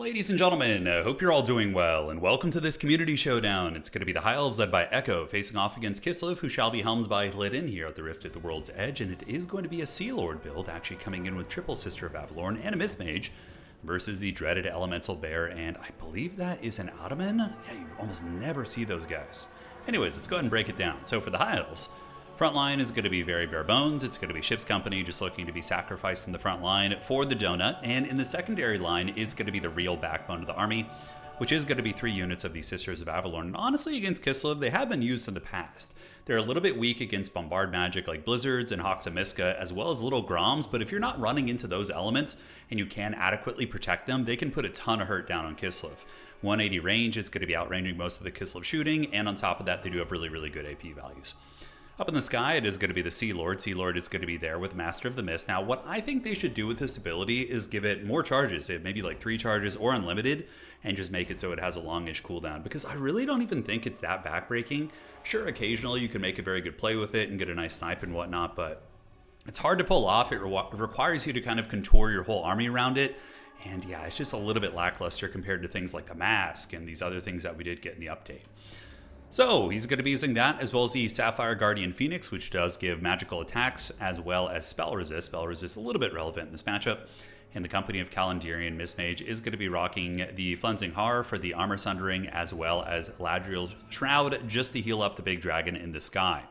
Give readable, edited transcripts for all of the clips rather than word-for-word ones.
Ladies and gentlemen, I hope you're all doing well, and welcome to this community showdown. It's going to be the High Elves led by Echo, facing off against Kislev, who shall be helmed by Aislinn here at the Rift at the World's Edge, and it is going to be a Sea Lord build, actually coming in with triple Sister of Avalorn and a Mist Mage, versus the dreaded Elemental Bear, and I believe that is an Ottoman? Yeah, you almost never see those guys. Anyways, let's go ahead and break it down. So for the High Elves, front line is going to be very bare bones. It's going to be Ship's Company just looking to be sacrificed in the front line for the donut. And in the secondary line is going to be the real backbone of the army, which is going to be 3 units of the Sisters of Avalorn. And honestly, against Kislev, they have been used in the past. They're a little bit weak against bombard magic like Blizzards and Hawks of Miska, as well as Little Groms. But if you're not running into those elements and you can adequately protect them, they can put a ton of hurt down on Kislev. 180 range is going to be outranging most of the Kislev shooting. And on top of that, they do have really, really good AP values. Up in the sky, it is going to be the Sea Lord. Sea Lord is going to be there with Master of the Mist. Now, what I think they should do with this ability is give it more charges, maybe like 3 charges or unlimited, and just make it so it has a longish cooldown, because I really don't even think it's that backbreaking. Sure, occasionally you can make a very good play with it and get a nice snipe and whatnot, but it's hard to pull off. It requires you to kind of contour your whole army around it, and yeah, it's just a little bit lackluster compared to things like the Mask and these other things that we did get in the update. So he's going to be using that as well as the Sapphire Guardian Phoenix, which does give magical attacks as well as spell resist. Spell resist a little bit relevant in this matchup. In the company of Calendarian, Mist Mage is going to be rocking the Flensing Horror for the armor sundering as well as Ladriel Shroud just to heal up the big dragon in the sky.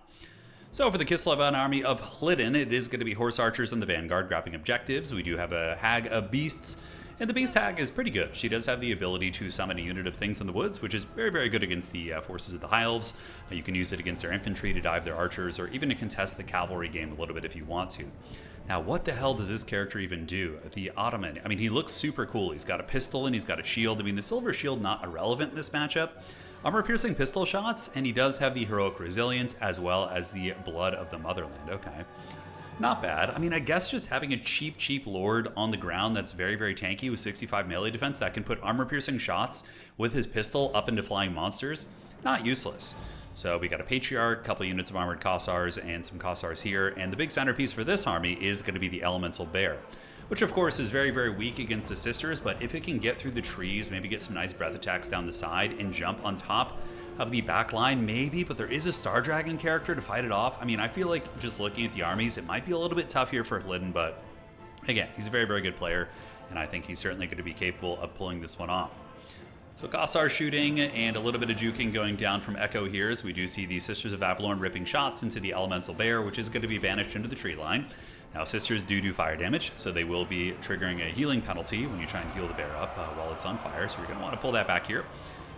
So for the Kislev army of Aislinn, it is going to be Horse Archers in the Vanguard grabbing objectives. We do have a Hag of Beasts. And the Beast Hag is pretty good. She does have the ability to summon a unit of things in the woods, which is very, very good against the forces of the High Elves. You can use it against their infantry to dive their archers, or even to contest the cavalry game a little bit if you want to. Now, what the hell does this character even do? The Ottoman, I mean, he looks super cool. He's got a pistol and he's got a shield. I mean, the silver shield not irrelevant in this matchup. Armor-piercing pistol shots, and he does have the heroic resilience as well as the blood of the motherland. Okay. Not bad. I mean, I guess just having a cheap Lord on the ground that's very, very tanky with 65 melee defense that can put armor-piercing shots with his pistol up into flying monsters, not useless. So we got a Patriarch, a couple units of armored Kossars, and some Kossars here. And the big centerpiece for this army is going to be the Elemental Bear, which of course is very, very weak against the Sisters, but if it can get through the trees, maybe get some nice breath attacks down the side and jump on top of the back line, maybe, but there is a Star Dragon character to fight it off. I mean, I feel like just looking at the armies, it might be a little bit tough here for Aislinn, but again, he's a very, very good player, and I think he's certainly going to be capable of pulling this one off. So Kossar shooting and a little bit of juking going down from Echo here, as we do see the Sisters of Avalorn ripping shots into the Elemental Bear, which is going to be banished into the tree line. Now, Sisters do fire damage, so they will be triggering a healing penalty when you try and heal the bear up while it's on fire, so you're going to want to pull that back here.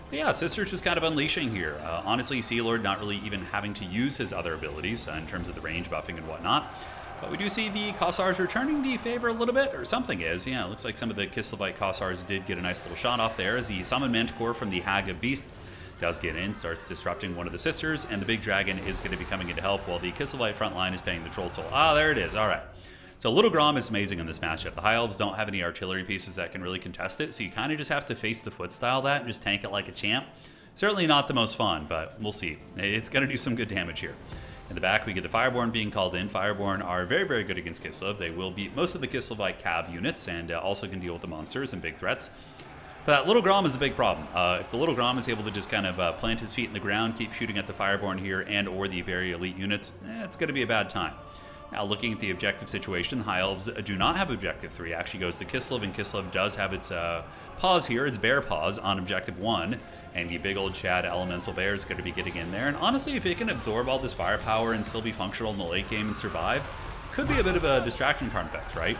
But yeah, Sisters just kind of unleashing here. Honestly, Sea Lord not really even having to use his other abilities in terms of the range buffing and whatnot. But we do see the Kossars returning the favor a little bit, or something is. Yeah, it looks like some of the Kislevite Kossars did get a nice little shot off there as the Summon Manticore from the Hag of Beasts does get in, starts disrupting one of the Sisters, and the big dragon is going to be coming in to help while the Kislevite front line is paying the troll toll. Ah, there it is. All right. So Little Grom is amazing in this matchup. The High Elves don't have any artillery pieces that can really contest it, so you kind of just have to face the foot style that and just tank it like a champ. Certainly not the most fun, but we'll see. It's going to do some good damage here. In the back, we get the Fireborn being called in. Fireborn are very, very good against Kislev. They will beat most of the Kislevite Cav units and also can deal with the monsters and big threats. But that Little Grom is a big problem. If the Little Grom is able to just kind of plant his feet in the ground, keep shooting at the Fireborn here and or the very elite units, it's going to be a bad time. Now, looking at the objective situation, the High Elves do not have Objective 3. It actually goes to Kislev, and Kislev does have its paws here, its bear paws, on Objective 1. And the big old Chad Elemental Bear is going to be getting in there. And honestly, if it can absorb all this firepower and still be functional in the late game and survive, could be a bit of a distraction card effect, right?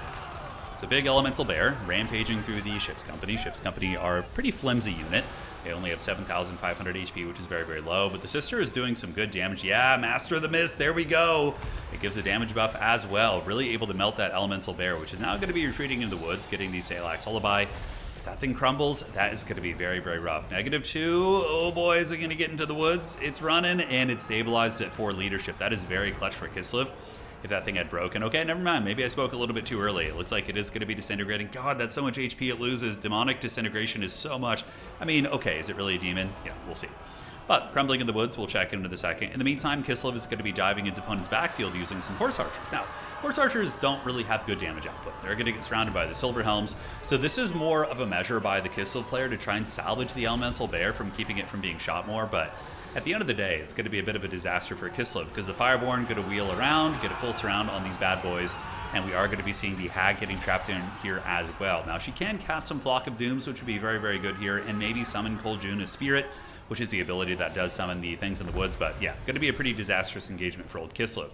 It's a big Elemental Bear rampaging through the Ship's Company. Ship's Company are a pretty flimsy unit. They only have 7,500 HP, which is very, very low. But the Sister is doing some good damage. Yeah, Master of the Mist, there we go. It gives a damage buff as well. Really able to melt that Elemental Bear, which is now going to be retreating into the woods, getting the Salax Lullaby. If that thing crumbles, that is going to be very, very rough. -2. Oh boy, is it going to get into the woods? It's running, and it's stabilized at 4 leadership. That is very clutch for Kislev. If that thing had broken. Okay, never mind. Maybe I spoke a little bit too early. It looks like it is going to be disintegrating. God, that's so much HP it loses. Demonic disintegration is so much. I mean, okay, is it really a demon? Yeah, we'll see. But Crumbling in the Woods, we'll check into the second. In the meantime, Kislev is going to be diving into opponent's backfield using some Horse Archers. Now, Horse Archers don't really have good damage output. They're going to get surrounded by the Silver Helms, so this is more of a measure by the Kislev player to try and salvage the Elemental Bear from keeping it from being shot more, but at the end of the day, it's going to be a bit of a disaster for Kislev because the Fireborn going to wheel around, get a full surround on these bad boys, and we are going to be seeing the Hag getting trapped in here as well. Now, she can cast some Flock of Dooms, which would be very, very good here, and maybe summon Koljun as Spirit, which is the ability that does summon the things in the woods, but yeah, going to be a pretty disastrous engagement for old Kislev.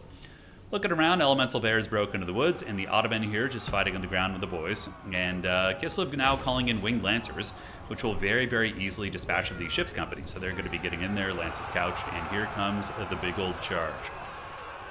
Looking around, Elemental Bear is broke into the woods, and the Ottoman here just fighting on the ground with the boys, and Kislev now calling in Winged Lancers, which will very, very easily dispatch of these ship's company. So they're going to be getting in there, Lance is couched, and here comes the big old charge.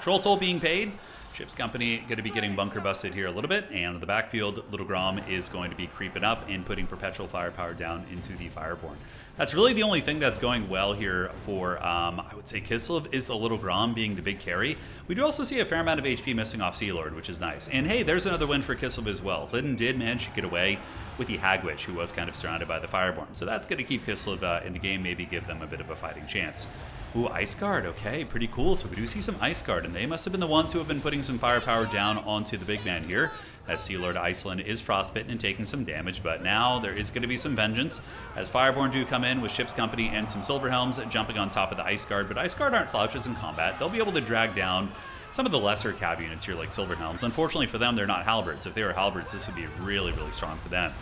Troll toll being paid. Ship's company going to be getting bunker busted here a little bit, and in the backfield, Little Grom is going to be creeping up and putting perpetual firepower down into the Fireborn. That's really the only thing that's going well here for, I would say, Kislev is the Little Grom being the big carry. We do also see a fair amount of HP missing off Sea Lord, which is nice. And hey, there's another win for Kislev as well. Lydon did manage to get away with the Hag Witch, who was kind of surrounded by the Fireborn. So that's going to keep Kislev in the game, maybe give them a bit of a fighting chance. Ooh, Ice Guard, okay, pretty cool. So we do see some Ice Guard, and they must have been the ones who have been putting some firepower down onto the big man here, as Sea Lord Aislinn is frostbitten and taking some damage, but now there is going to be some vengeance, as Fireborn do come in with Ship's Company and some Silver Helms jumping on top of the Ice Guard, but Ice Guard aren't slouches in combat. They'll be able to drag down some of the lesser cav units here like Silver Helms. Unfortunately for them, they're not halberds. If they were halberds, this would be really, really strong for them.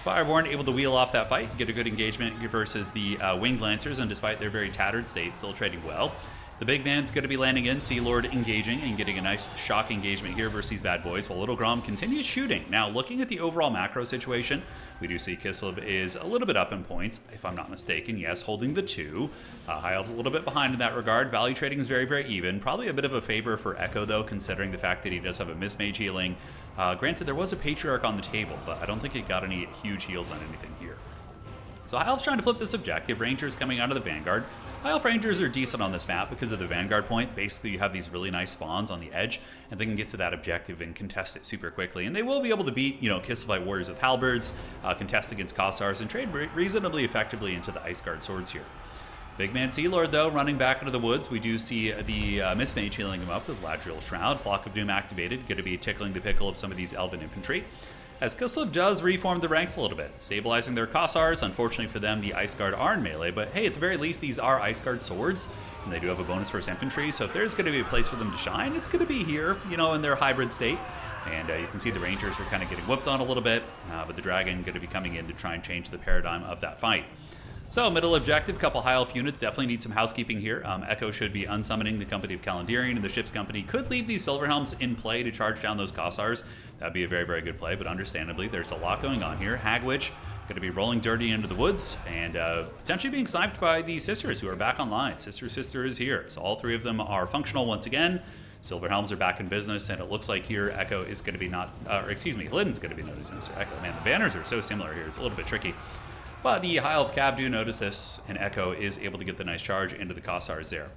Fireborn able to wheel off that fight, get a good engagement versus the Winged Lancers, and despite their very tattered state, still trading well. The big man's going to be landing in, Sea Lord engaging and getting a nice shock engagement here versus these bad boys, while Little Grom continues shooting. Now, looking at the overall macro situation, we do see Kislev is a little bit up in points, if I'm not mistaken. Yes, holding the 2. High Elves a little bit behind in that regard. Value trading is very, very even. Probably a bit of a favor for Echo, though, considering the fact that he does have a Mismage healing. Granted, there was a Patriarch on the table, but I don't think it got any huge heals on anything here. So High Elves trying to flip this objective. Rangers coming out of the Vanguard. High Elf Rangers are decent on this map because of the Vanguard point. Basically, you have these really nice spawns on the edge, and they can get to that objective and contest it super quickly. And they will be able to beat, Kislevite warriors with halberds, contest against Kossars, and trade reasonably effectively into the Ice Guard swords here. Big man Sea Lord, though, running back into the woods. We do see the Mismage healing him up with Ladriel Shroud. Flock of Doom activated, going to be tickling the pickle of some of these Elven infantry. As Kislev does reform the ranks a little bit, stabilizing their Kossars. Unfortunately for them, the Ice Guard are in melee, but hey, at the very least, these are Ice Guard swords, and they do have a bonus versus infantry, so if there's going to be a place for them to shine, it's going to be here, in their hybrid state. And you can see the Rangers are kind of getting whooped on a little bit, but the Dragon going to be coming in to try and change the paradigm of that fight. So, middle objective, couple High Elf units, definitely need some housekeeping here. Echo should be unsummoning the Company of Calendarian, and the Ship's Company could leave these Silver Helms in play to charge down those Kossars. That'd be a very, very good play, but understandably, there's a lot going on here. Hag Witch going to be rolling dirty into the woods, and potentially being sniped by the Sisters, who are back online. Sister is here, so all 3 of them are functional once again. Silver Helms are back in business, and it looks like here Echo is going to be Lydon's going to be noticing this, or Echo. Man, the banners are so similar here, it's a little bit tricky. But the High Elf Cav do notice this, and Echo is able to get the nice charge into the Kossars there.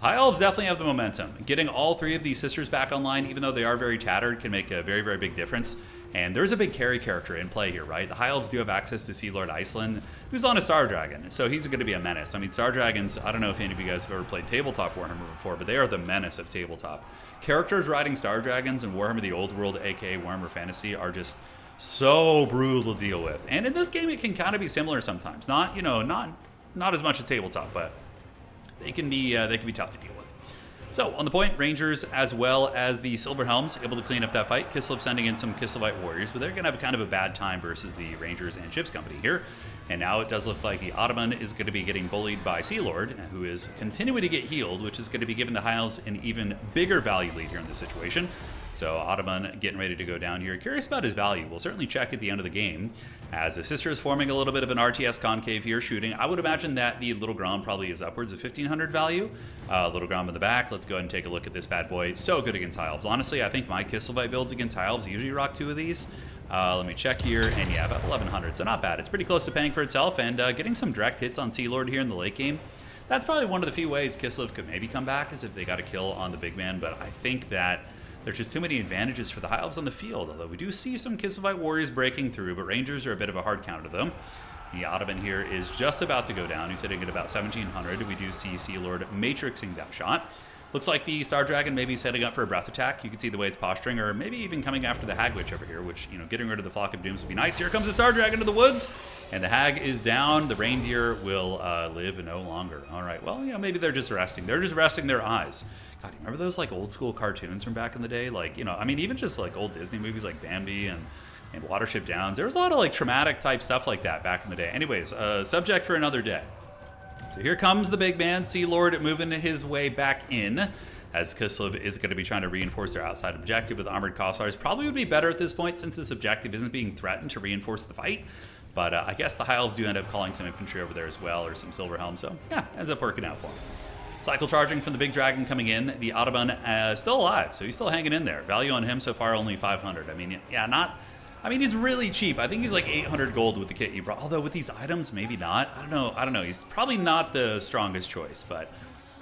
High Elves definitely have the momentum. Getting all 3 of these Sisters back online, even though they are very tattered, can make a very, very big difference. And there's a big carry character in play here, right? The High Elves do have access to Sea Lord Aislinn, who's on a Star Dragon, so he's going to be a menace. I mean, Star Dragons, I don't know if any of you guys have ever played Tabletop Warhammer before, but they are the menace of Tabletop. Characters riding Star Dragons in Warhammer the Old World, aka Warhammer Fantasy, are just so brutal to deal with. And in this game, it can kind of be similar sometimes. Not as much as Tabletop, but they can be tough to deal with. So, on the point, Rangers as well as the Silver Helms able to clean up that fight. Kislev sending in some Kislevite warriors, but they're going to have kind of a bad time versus the Rangers and Ship's Company here. And now it does look like the Ottoman is going to be getting bullied by Sea Lord, who is continuing to get healed, which is going to be giving the High Elves an even bigger value lead here in this situation. So Ottoman getting ready to go down here. Curious about his value. We'll certainly check at the end of the game. As the Sister is forming a little bit of an RTS concave here, shooting. I would imagine that the Little Grom probably is upwards of 1,500 value. Little Grom in the back. Let's go ahead and take a look at this bad boy. So good against High Elves. Honestly, I think my Kislevite builds against High Elves usually rock 2 of these. Let me check here, and yeah, about 1,100, so not bad. It's pretty close to paying for itself, and getting some direct hits on Sea Lord here in the late game. That's probably one of the few ways Kislev could maybe come back, is if they got a kill on the big man, but I think that there's just too many advantages for the High Elves on the field, although we do see some Kislevite warriors breaking through, but Rangers are a bit of a hard counter to them. The Ottoman here is just about to go down. He's hitting at about 1700. We do see Sea Lord matrixing that shot. Looks like the Star Dragon may be setting up for a breath attack. You can see the way it's posturing, or maybe even coming after the Hag Witch over here, which, you know, getting rid of the Flock of Dooms would be nice. Here comes the Star Dragon to the woods, and the Hag is down. The reindeer will live no longer. All right, well, you know, maybe they're just resting. They're just resting their eyes. God, you remember those, like, old school cartoons from back in the day? Like, you know, I mean, even just, like, old Disney movies like Bambi and Watership Downs. There was a lot of, like, traumatic type stuff like that back in the day. Anyways, subject for another day. So here comes the big man, Sea Lord, moving his way back in, as Kislev is going to be trying to reinforce their outside objective with armored Kossars. Probably would be better at this point since this objective isn't being threatened to reinforce the fight. But I guess the High Elves do end up calling some infantry over there as well, or some Silver Helm. So yeah, ends up working out for them. Cycle charging from the big dragon coming in. The Ottoman still alive, so he's still hanging in there. Value on him so far only 500. I mean, yeah, not... I mean, he's really cheap. I think he's like 800 gold with the kit he brought. Although with these items, maybe not. I don't know. He's probably not the strongest choice, but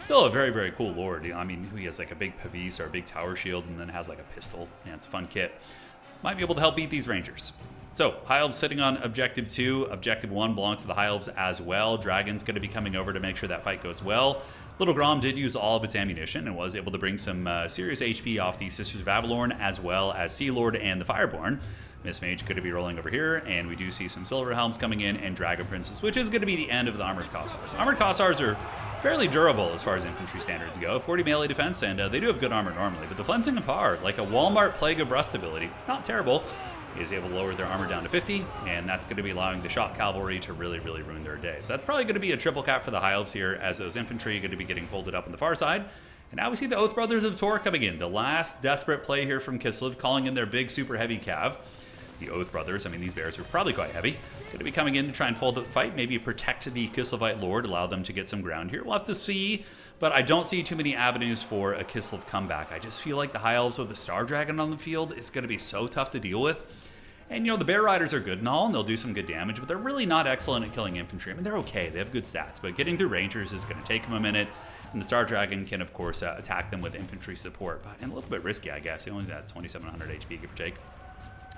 still a very, very cool lord. I mean, he has like a big Pavis or a big tower shield and then has like a pistol. Yeah, it's a fun kit. Might be able to help beat these Rangers. So, High Elves sitting on Objective 2. Objective 1 belongs to the High Elves as well. Dragon's going to be coming over to make sure that fight goes well. Little Grom did use all of its ammunition and was able to bring some serious HP off the Sisters of Avalorn, as well as Sea Lord and the Fireborn. Miss Mage going to be rolling over here, and we do see some Silver Helms coming in and Dragon Princes, which is going to be the end of the Armored Kossars. Armored Kossars are fairly durable as far as infantry standards go. 40 melee defense, and they do have good armor normally, but the Flensing of Hard, like a Walmart Plague of Rust ability, not terrible, is able to lower their armor down to 50, and that's going to be allowing the Shock Cavalry to really, really ruin their day. So that's probably going to be a triple cap for the High Elves here, as those infantry are going to be getting folded up on the far side. And now we see the Oath Brothers of Tor coming in. The last desperate play here from Kislev, calling in their big super heavy cav. The Oath Brothers, I mean, these bears are probably quite heavy. Going to be coming in to try and fold up the fight, maybe protect the Kislevite Lord, allow them to get some ground here. We'll have to see, but I don't see too many avenues for a Kislev comeback. I just feel like the High Elves with the Star Dragon on the field is going to be so tough to deal with. And, you know, the Bear Riders are good and all, and they'll do some good damage, but they're really not excellent at killing infantry. I mean, they're okay. They have good stats, but getting through Rangers is going to take them a minute. And the Star Dragon can, of course, attack them with infantry support, but and a little bit risky, I guess. He only's at 2,700 HP, give or take.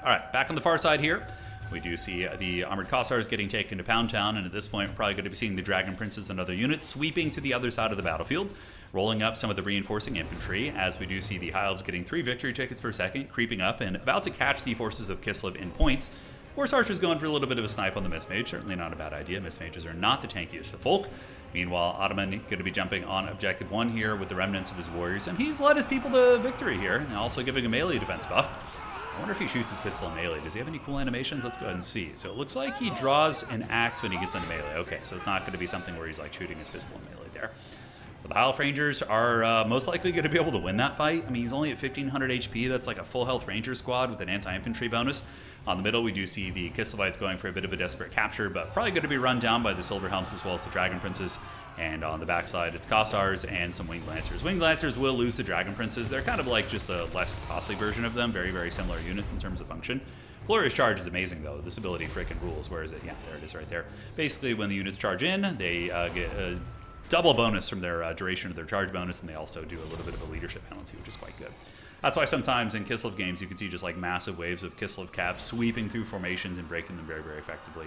All right, back on the far side here, we do see the Armored Kossars getting taken to Pound Town, and at this point, we're probably going to be seeing the Dragon Princes and other units sweeping to the other side of the battlefield, rolling up some of the reinforcing infantry, as we do see the High Elves getting 3 victory tickets per second, creeping up and about to catch the forces of Kislev in points. Horse Archer's going for a little bit of a snipe on the Miss Mage, certainly not a bad idea. Miss Mages are not the tankiest of folk. Meanwhile, Ottoman going to be jumping on Objective 1 here with the remnants of his warriors, and he's led his people to victory here, and also giving a melee defense buff. I wonder if he shoots his pistol in melee. Does he have any cool animations? Let's go ahead and see. So it looks like he draws an axe when he gets into melee. Okay, so it's not going to be something where he's like shooting his pistol in melee there. But the High Elf Rangers are most likely going to be able to win that fight. I mean, he's only at 1,500 HP. That's like a full health Ranger squad with an anti-infantry bonus. On the middle, we do see the Kislevites going for a bit of a desperate capture, but probably going to be run down by the Silver Helms as well as the Dragon Princes. And on the backside, it's Kossars and some Winged Lancers. Winged Lancers will lose the Dragon Princes. They're kind of like just a less costly version of them. Very, very similar units in terms of function. Glorious Charge is amazing, though. This ability freaking rules. Where is it? Yeah, there it is right there. Basically, when the units charge in, they get a double bonus from their duration of their charge bonus, and they also do a little bit of a leadership penalty, which is quite good. That's why sometimes in Kislev games, you can see just like massive waves of Kislev Cavs sweeping through formations and breaking them very, very effectively.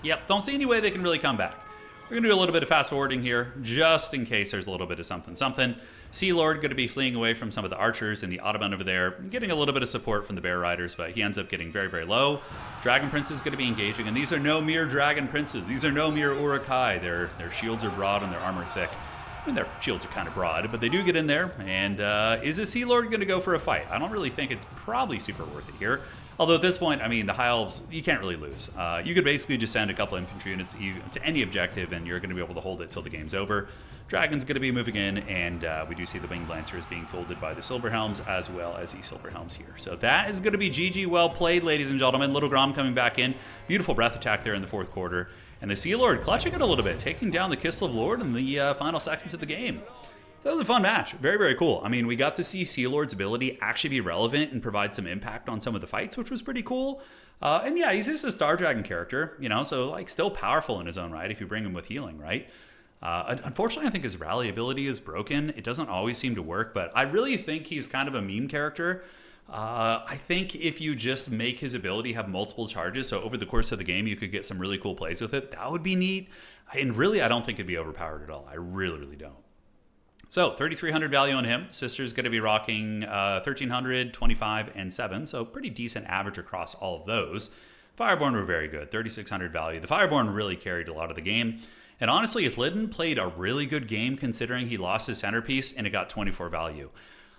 Yep, don't see any way they can really come back. We're going to do a little bit of fast forwarding here, just in case there's a little bit of something. Sea Lord going to be fleeing away from some of the archers and the Ottoman over there, getting a little bit of support from the Bear Riders, but he ends up getting very, very low. Dragon Prince is going to be engaging, and these are no mere Dragon Princes. These are no mere Urukai. Their shields are broad and their armor thick. I mean, their shields are kind of broad, but they do get in there. And is a Sea Lord going to go for a fight? I don't really think it's probably super worth it here. Although at this point, I mean, the High Elves, you can't really lose. You could basically just send a couple infantry units to any objective, and you're going to be able to hold it till the game's over. Dragon's going to be moving in, and we do see the Winged Lancers being folded by the Silver Helms, as well as the Silver Helms here. So that is going to be GG. Well played, ladies and gentlemen. Little Grom coming back in. Beautiful breath attack there in the fourth quarter. And the Sea Lord clutching it a little bit, taking down the Kislev Lord in the final seconds of the game. So that was a fun match. Very, very cool. I mean, we got to see Sea Lord's ability actually be relevant and provide some impact on some of the fights, which was pretty cool. And yeah, he's just a Star Dragon character, you know, so like still powerful in his own right if you bring him with healing, right? Unfortunately, I think his rally ability is broken. It doesn't always seem to work, but I really think he's kind of a meme character. I think if you just make his ability have multiple charges, so over the course of the game you could get some really cool plays with it, that would be neat. And really, I don't think it'd be overpowered at all. I really, really don't. So 3,300 value on him. Sister's going to be rocking 1,300, 25, and 7. So pretty decent average across all of those. Fireborn were very good, 3,600 value. The Fireborn really carried a lot of the game. And honestly, Aislinn played a really good game considering he lost his centerpiece and it got 24 value.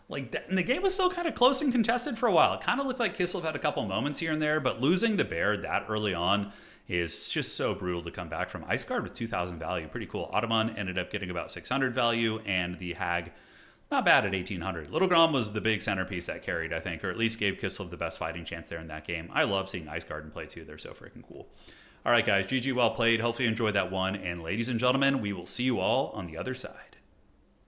Like that, and the game was still kind of close and contested for a while. It kind of looked like Kislev had a couple moments here and there, but losing the bear that early on is just so brutal to come back from. Ice Guard with 2,000 value, pretty cool. Ottoman ended up getting about 600 value, and the Hag, not bad at 1,800. Little Grom was the big centerpiece that carried, I think, or at least gave Kislev the best fighting chance there in that game. I love seeing Ice Guard in play too. They're so freaking cool. All right, guys, GG, well played. Hopefully you enjoyed that one. And ladies and gentlemen, we will see you all on the other side.